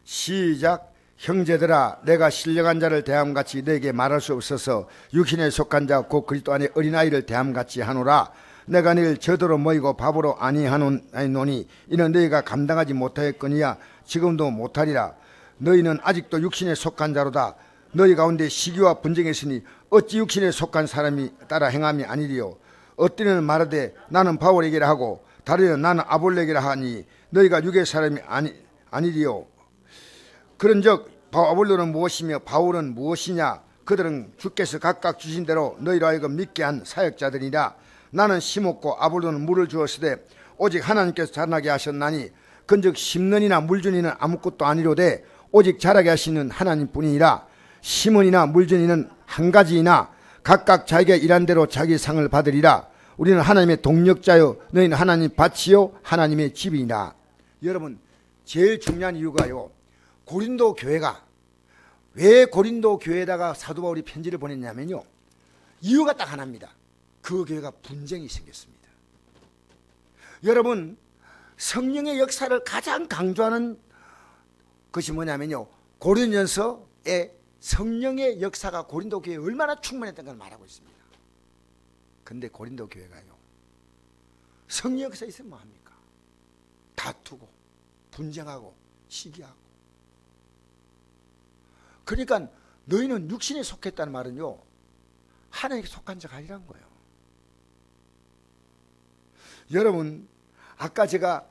시작. 형제들아 내가 신령한 자를 대함같이 너에게 말할 수 없어서 육신에 속한 자 곧 그리스도 안에 어린아이를 대함같이 하노라. 내가 너희를 저도로 모이고 밥으로 아니하노니 이는 너희가 감당하지 못하였거니와 지금도 못하리라. 너희는 아직도 육신에 속한 자로다. 너희 가운데 시기와 분쟁이 있으니 어찌 육신에 속한 사람이 따라 행함이 아니리요. 어떤 말하되 나는 바울에게라 하고 다른 나는 아볼레게라 하니 너희가 육의 사람이 아니리요. 그런즉 아볼로는 무엇이며 바울은 무엇이냐? 그들은 주께서 각각 주신 대로 너희로 하여금 믿게 한 사역자들이라. 나는 심었고 아볼로는 물을 주었으되 오직 하나님께서 자라나게 하셨나니 그런즉 심는 이나 물준 이는 아무것도 아니로되 오직 자라게 하시는 하나님뿐이니라. 심은 이나 물준 이는 한 가지이나 각각 자기가 일한 대로 자기 상을 받으리라. 우리는 하나님의 동력자요 너희는 하나님 밭이요 하나님의 집이니라. 여러분, 제일 중요한 이유가요, 고린도 교회가 왜 고린도 교회에다가 사도 바울이 편지를 보냈냐면요, 이유가 딱 하나입니다. 그 교회가 분쟁이 생겼습니다. 여러분, 성령의 역사를 가장 강조하는 것이 뭐냐면요, 고린도전서에 성령의 역사가 고린도 교회에 얼마나 충만했던 걸 말하고 있습니다. 근데 고린도 교회가요, 성령 역사 있으면 뭐합니까? 다투고 분쟁하고 시기하고. 그러니까 너희는 육신에 속했다는 말은요, 하나님께 속한 적 아니란 거예요. 여러분, 아까 제가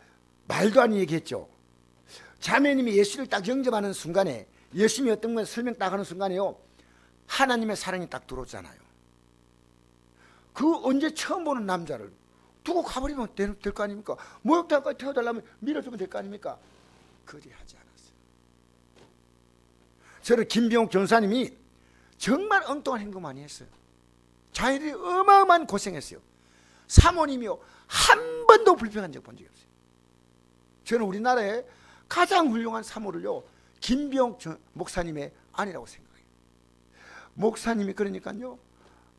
말도 아닌 얘기했죠. 자매님이 예수를 딱 영접하는 순간에, 예수님이 어떤 걸 설명 딱 하는 순간에요, 하나님의 사랑이 딱 들어오잖아요. 그 언제 처음 보는 남자를 두고 가버리면 될 거 아닙니까? 목욕탕까지 태워달라면 밀어주면 될 거 아닙니까? 그리 하지 않았어요. 저는 김병욱 전사님이 정말 엉뚱한 행동 많이 했어요. 자기들이 어마어마한 고생했어요. 사모님이요, 한 번도 불평한 적 본 적이 없어요. 저는 우리나라에 가장 훌륭한 사모를요, 김병욱 목사님의 아내라고 생각해요. 목사님이 그러니까요,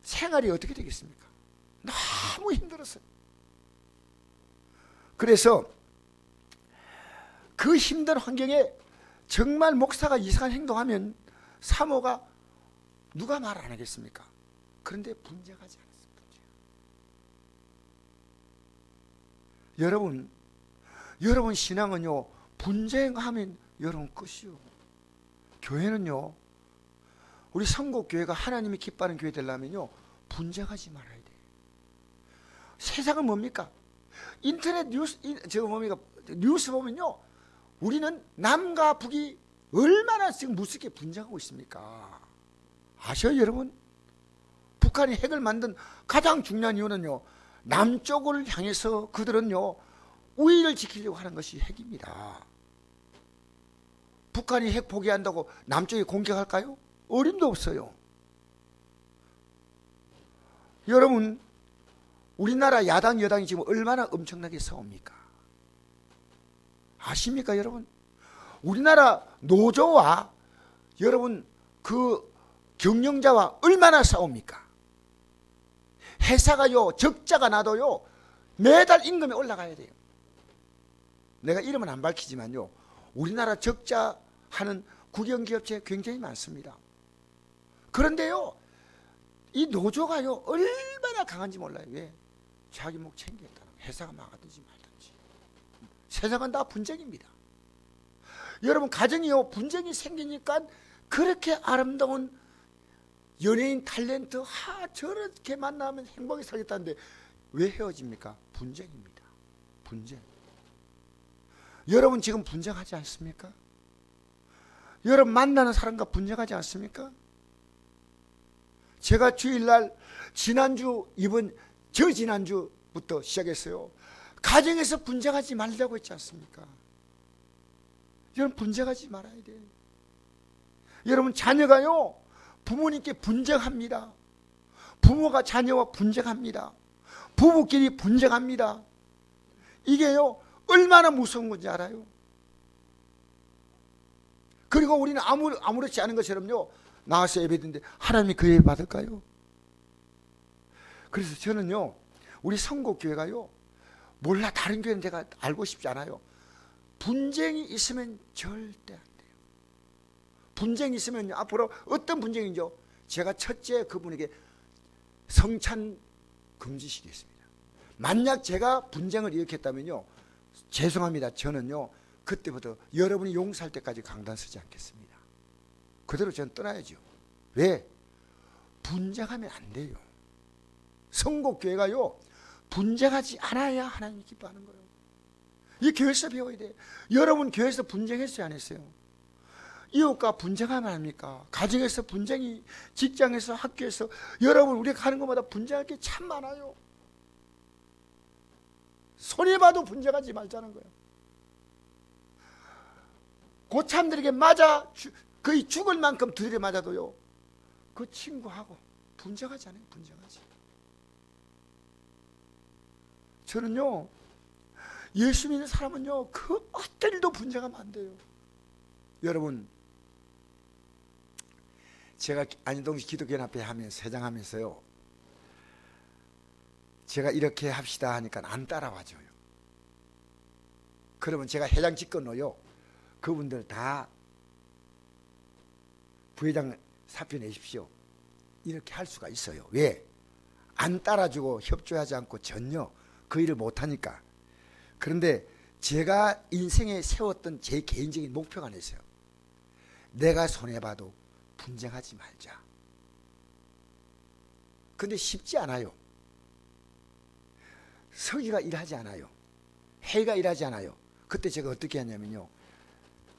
생활이 어떻게 되겠습니까? 너무 힘들었어요. 그래서 그 힘든 환경에 정말 목사가 이상한 행동하면 사모가 누가 말 안 하겠습니까? 그런데 분쟁하지 않았어요. 분쟁. 여러분 신앙은요, 분쟁하면 여러분 끝이요. 교회는요, 우리 성곡교회가 하나님이 기뻐하는 교회 되려면요, 분쟁하지 말아야 돼요. 세상은 뭡니까? 인터넷 뉴스, 뉴스 보면요, 우리는 남과 북이 얼마나 지금 무섭게 분쟁하고 있습니까? 아셔요, 여러분? 북한이 핵을 만든 가장 중요한 이유는요, 남쪽을 향해서 그들은요, 우위를 지키려고 하는 것이 핵입니다. 북한이 핵 포기한다고 남쪽이 공격할까요? 어림도 없어요. 여러분, 우리나라 야당 여당이 지금 얼마나 엄청나게 싸웁니까? 아십니까, 여러분? 우리나라 노조와 여러분 그 경영자와 얼마나 싸웁니까? 회사가요, 적자가 나도요, 매달 임금이 올라가야 돼요. 내가 이름은 안 밝히지만요, 우리나라 적자하는 국영기업체 굉장히 많습니다. 그런데요, 이 노조가요, 얼마나 강한지 몰라요. 왜? 자기 목 챙겼다. 회사가 망하든지 말든지. 세상은 다 분쟁입니다. 여러분, 가정이요, 분쟁이 생기니까 그렇게 아름다운 연예인 탤런트, 저렇게 만나면 행복하게 살겠다는데 왜 헤어집니까? 분쟁입니다. 분쟁. 여러분 지금 분쟁하지 않습니까? 여러분 만나는 사람과 분쟁하지 않습니까? 제가 주일날 지난주부터 시작했어요. 가정에서 분쟁하지 말라고 했지 않습니까? 여러분 분쟁하지 말아야 돼요. 여러분 자녀가요, 부모님께 분쟁합니다. 부모가 자녀와 분쟁합니다. 부부끼리 분쟁합니다. 이게요, 얼마나 무서운 건지 알아요? 그리고 우리는 아무렇지 않은 것처럼요, 나와서 예배드리는데 하나님이 그 예배 받을까요? 그래서 저는요, 우리 성곡교회가요, 몰라 다른 교회는 제가 알고 싶지 않아요. 분쟁이 있으면 절대 안 돼요. 분쟁이 있으면 앞으로 어떤 분쟁이죠? 제가 첫째 그분에게 성찬 금지시키겠습니다. 만약 제가 분쟁을 일으켰다면요, 죄송합니다. 저는요, 그때부터 여러분이 용서할 때까지 강단 쓰지 않겠습니다. 그대로 저는 떠나야죠. 왜? 분쟁하면 안 돼요. 성곡교회가요, 분쟁하지 않아야 하나님이 기뻐하는 거예요. 이 교회에서 배워야 돼요. 여러분 교회에서 분쟁했어요, 안 했어요? 이웃과 분쟁하면 합니까? 가정에서 분쟁이, 직장에서, 학교에서, 여러분 우리가 가는 곳마다 분쟁할 게 참 많아요. 손해봐도 분쟁하지 말자는 거예요. 고참들에게 맞아 거의 죽을 만큼 두드려 맞아도요, 그 친구하고 분쟁하지 않아요. 분쟁하지. 저는요, 예수 믿는 사람은요, 그 어떤 일도 분쟁하면 안 돼요. 여러분, 제가 안동시 기독교연합회 하면 세장하면서요, 제가 이렇게 합시다 하니까 안 따라와줘요. 그러면 제가 회장 직권로요, 그분들 다 부회장 사표 내십시오, 이렇게 할 수가 있어요. 왜? 안 따라주고 협조하지 않고 전혀 그 일을 못하니까. 그런데 제가 인생에 세웠던 제 개인적인 목표가 하나 있어요. 내가 손해봐도 분쟁하지 말자. 근데 쉽지 않아요. 서기가 일하지 않아요. 회의가 일하지 않아요. 그때 제가 어떻게 하냐면요,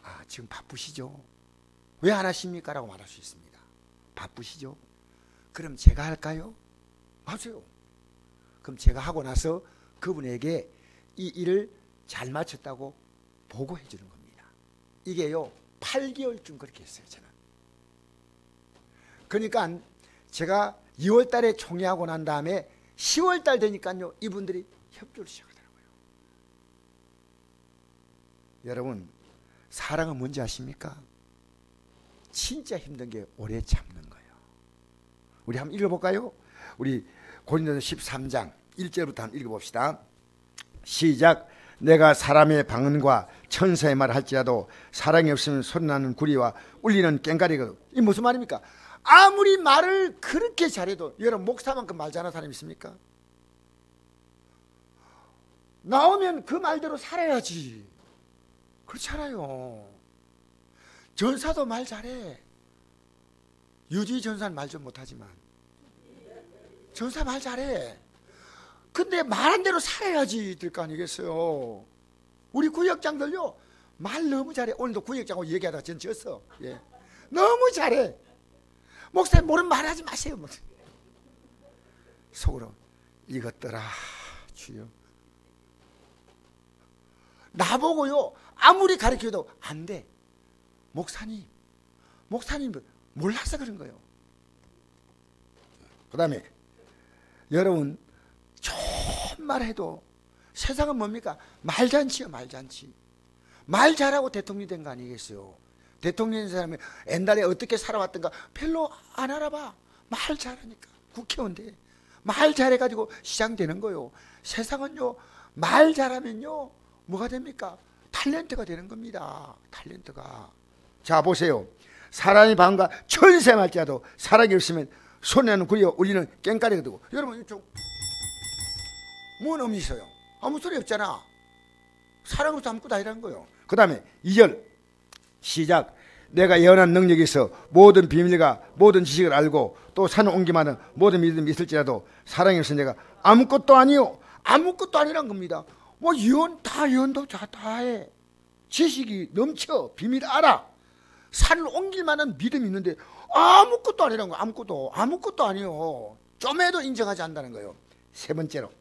아, 지금 바쁘시죠? 왜 안 하십니까? 라고 말할 수 있습니다. 바쁘시죠? 그럼 제가 할까요? 맞아요. 그럼 제가 하고 나서 그분에게 이 일을 잘 마쳤다고 보고해 주는 겁니다. 이게요, 8개월쯤 그렇게 했어요, 저는. 그러니까 제가 2월 달에 총회하고 난 다음에 10월 달 되니까요, 이분들이 협조를 시작하더라고요. 여러분, 사랑은 뭔지 아십니까? 진짜 힘든 게 오래 참는 거예요. 우리 한번 읽어볼까요? 우리 고린도서 13장 1절부터 한번 읽어봅시다. 시작. 내가 사람의 방언과 천사의 말을 할지라도 사랑이 없으면 소리나는 구리와 울리는 꽹과리거든. 이 무슨 말입니까? 아무리 말을 그렇게 잘해도, 여러분 목사만큼 말 잘하는 사람 있습니까? 나오면 그 말대로 살아야지. 그렇잖아요. 전사도 말 잘해. 유지 전사는 말 좀 못하지만 전사 말 잘해. 근데 말한 대로 살아야지 될 거 아니겠어요. 우리 구역장들요, 말 너무 잘해. 오늘도 구역장하고 얘기하다가 전 졌어. 예. 너무 잘해. 목사님 모르는 말 하지 마세요. 속으로, 이것들아 주여, 나보고요 아무리 가르쳐도 안 돼. 목사님 몰라서 그런 거예요. 그 다음에 여러분, 좋은 말 해도 세상은 뭡니까? 말잔치요, 말잔치. 말 잘하고 대통령이 된 거 아니겠어요? 대통령인 사람이 옛날에 어떻게 살아왔던가 별로 안 알아봐. 말 잘하니까 국회의원 돼. 말 잘해가지고 시장 되는 거요. 세상은요, 말 잘하면요 뭐가 됩니까? 탤런트가 되는 겁니다. 탤런트가. 자, 보세요. 사람의 방언과 천사의 말자도 사랑이 없으면 손에는 구리와 울리는 꽹과리가 되고. 여러분, 좀 뭔 의미 있어요? 아무 소리 없잖아. 사랑 없어 아무것도 아니라는 거예요. 그 다음에 2절 시작. 내가 예언한 능력이 있어 모든 비밀과 모든 지식을 알고 또 산을 옮기마는 모든 믿음이 있을지라도 사랑이 없어 내가 아무것도 아니요. 아무것도 아니란 겁니다. 뭐 예언도 다 해. 지식이 넘쳐. 비밀 알아. 산을 옮길 만한 믿음이 있는데 아무것도 아니라는 거예요. 아무것도 아니요. 좀 해도 인정하지 않는다는 거예요. 세 번째로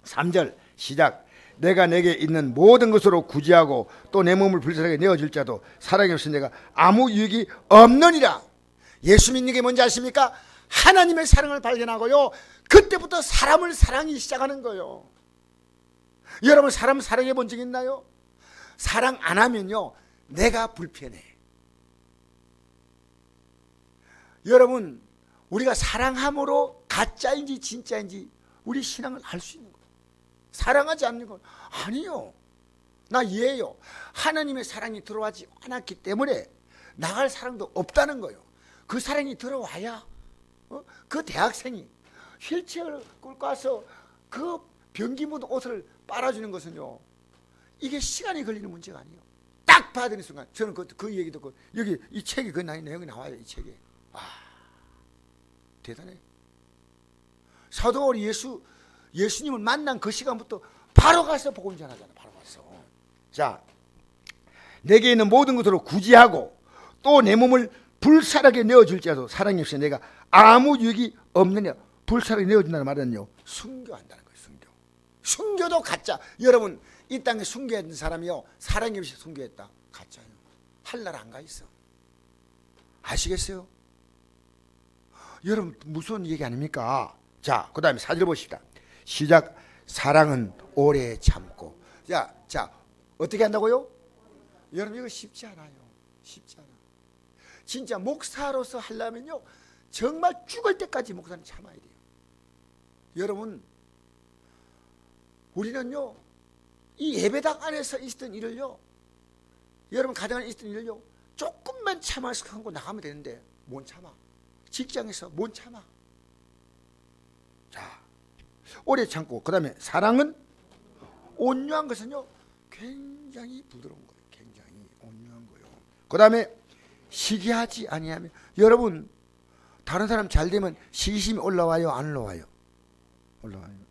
3절 시작. 내가 내게 있는 모든 것으로 구제하고 또 내 몸을 불쌍하게 내어줄 자도 사랑이 없으면 내가 아무 유익이 없느니라. 예수 믿는 게 뭔지 아십니까? 하나님의 사랑을 발견하고요, 그때부터 사람을 사랑이 시작하는 거예요. 여러분, 사람 사랑해 본 적 있나요? 사랑 안 하면요 내가 불편해. 여러분, 우리가 사랑함으로 가짜인지 진짜인지 우리 신앙을 알 수 있는 거예요. 사랑하지 않는 건 아니요. 나 이해해요. 하나님의 사랑이 들어오지 않았기 때문에 나갈 사랑도 없다는 거예요. 그 사랑이 들어와야 그 대학생이 휠체어를 끌고 와서 그 변기 묻은 옷을 빨아주는 것은요, 이게 시간이 걸리는 문제가 아니에요. 딱 봐야 되는 순간, 저는 그 얘기 듣고 여기 이 책에 그 내용이 나와요. 이 책에. 대단해. 사도 바울이 예수님을 만난 그 시간부터 바로 가서 복음 전하잖아. 바로 가서. 자, 내게 있는 모든 것으로 구제하고 또 내 몸을 불살하게 내어줄지라도 사랑이 없이 내가 아무 유익이 없느냐. 불살하게 내어준다는 말은요, 순교한다는 거예요. 순교도 가짜. 여러분, 이 땅에 순교했던 사람이요, 사랑이 없이 순교했다, 가짜예요. 한나라 안 가 있어. 아시겠어요? 여러분, 무서운 얘기 아닙니까? 자, 그 다음에 4절 보십시다. 시작. 사랑은 오래 참고. 자, 어떻게 한다고요? 여러분, 이거 쉽지 않아요. 쉽지 않아. 진짜 목사로서 하려면요, 정말 죽을 때까지 목사는 참아야 돼요. 여러분, 우리는요, 이 예배당 안에서 있었던 일을요, 여러분 가정 안에 있었던 일을요, 조금만 참아서 하고 나가면 되는데 못 참아. 직장에서 못 참아. 자, 오래 참고. 그 다음에 사랑은 온유한 것은요, 굉장히 부드러운 거예요. 굉장히 온유한 거예요. 그 다음에 시기하지 아니하며. 여러분, 다른 사람 잘 되면 시기심이 올라와요, 안 올라와요? 올라와요.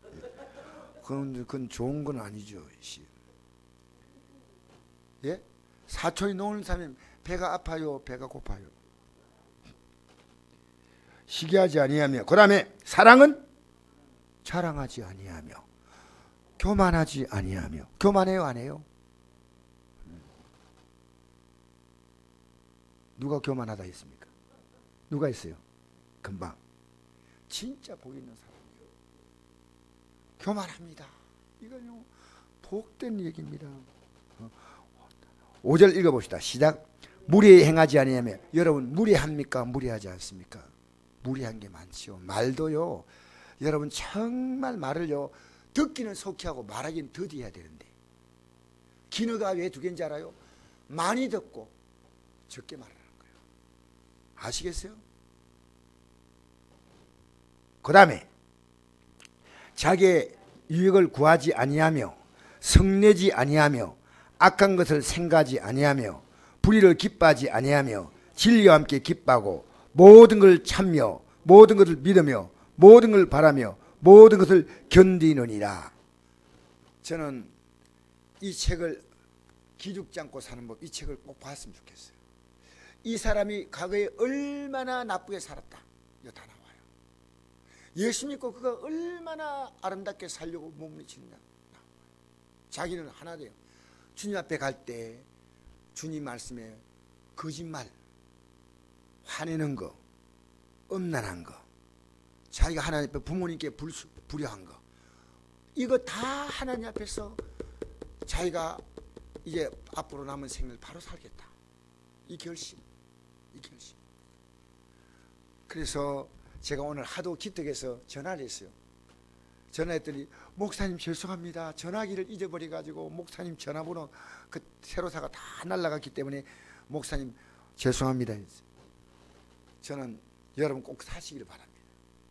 그건 좋은 건 아니죠. 예? 사촌이 노는 사람이 배가 아파요, 배가 고파요? 시기하지 아니하며. 그 다음에 사랑은 자랑하지 아니하며. 교만하지 아니하며. 교만해요, 안 해요? 누가 교만하다 했습니까? 누가 했어요? 금방. 진짜 복 있는 사람이에요. 교만합니다. 이건요, 복된 얘기입니다. 5절 읽어봅시다. 시작. 무리에 행하지 아니하며. 여러분, 무리합니까? 무리하지 않습니까? 무리한 게 많지요. 말도요, 여러분 정말 말을요, 듣기는 속히 하고 말하기는 더디 해야 되는데, 기너가 왜 두 개인지 알아요? 많이 듣고 적게 말하는 거예요. 아시겠어요? 그 다음에 자기의 유익을 구하지 아니하며, 성내지 아니하며, 악한 것을 생각하지 아니하며, 불의를 기뻐하지 아니하며, 진리와 함께 기뻐하고, 모든 걸 참며, 모든 것을 믿으며, 모든 걸 바라며, 모든 것을 견디느니라. 저는 이 책을, 기죽지 않고 사는 법, 이 책을 꼭 봤으면 좋겠어요. 이 사람이 과거에 얼마나 나쁘게 살았다, 이거 다 나와요. 예수 믿고 그가 얼마나 아름답게 살려고 몸부림치느냐. 자기는 하나 돼요. 주님 앞에 갈 때 주님 말씀에 거짓말, 화내는 거, 음란한 거, 자기가 하나님 앞에 부모님께 불효한 거, 이거 다 하나님 앞에서 자기가 이제 앞으로 남은 생을 바로 살겠다, 이 결심. 그래서 제가 오늘 하도 기특해서 전화를 했어요. 전화했더니, 목사님 죄송합니다, 전화기를 잊어버려가지고 목사님 전화번호 그 세로사가 다 날라갔기 때문에 목사님 죄송합니다. 저는 여러분 꼭 사시기를 바랍니다.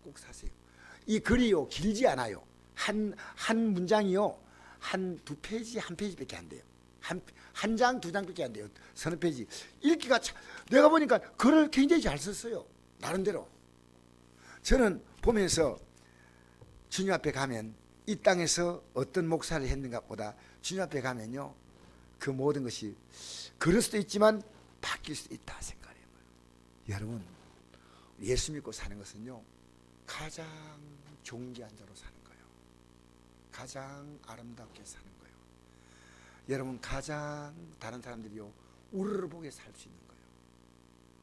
꼭 사세요. 이 글이요, 길지 않아요. 한 문장이요, 두 페이지, 한 페이지밖에 안 돼요. 한 장, 두 장밖에 안 돼요. 서너 페이지. 읽기가 내가 보니까 글을 굉장히 잘 썼어요. 나름대로. 저는 보면서 주님 앞에 가면 이 땅에서 어떤 목사를 했는가 보다 주님 앞에 가면요, 그 모든 것이 그럴 수도 있지만 바뀔 수도 있다 생각해요. 여러분, 예수 믿고 사는 것은요, 가장 존귀한 자로 사는 거예요. 가장 아름답게 사는 거예요. 여러분, 가장 다른 사람들이요, 우르르 보게 살 수 있는 거예요.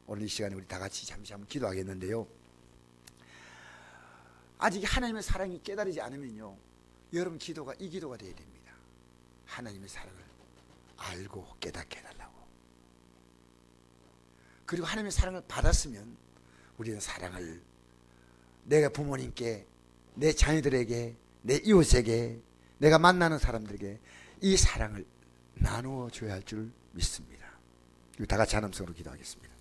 오늘 이 시간에 우리 다 같이 잠시 한번 기도하겠는데요, 아직 하나님의 사랑이 깨달이지 않으면요, 여러분 기도가 이 기도가 되어야 됩니다. 하나님의 사랑을 알고 깨닫게 해달라고. 그리고 하나님의 사랑을 받았으면 우리는 사랑을 내가 부모님께, 내 자녀들에게, 내 이웃에게, 내가 만나는 사람들에게 이 사랑을 나누어 줘야 할 줄 믿습니다. 다 같이 한음성으로 기도하겠습니다.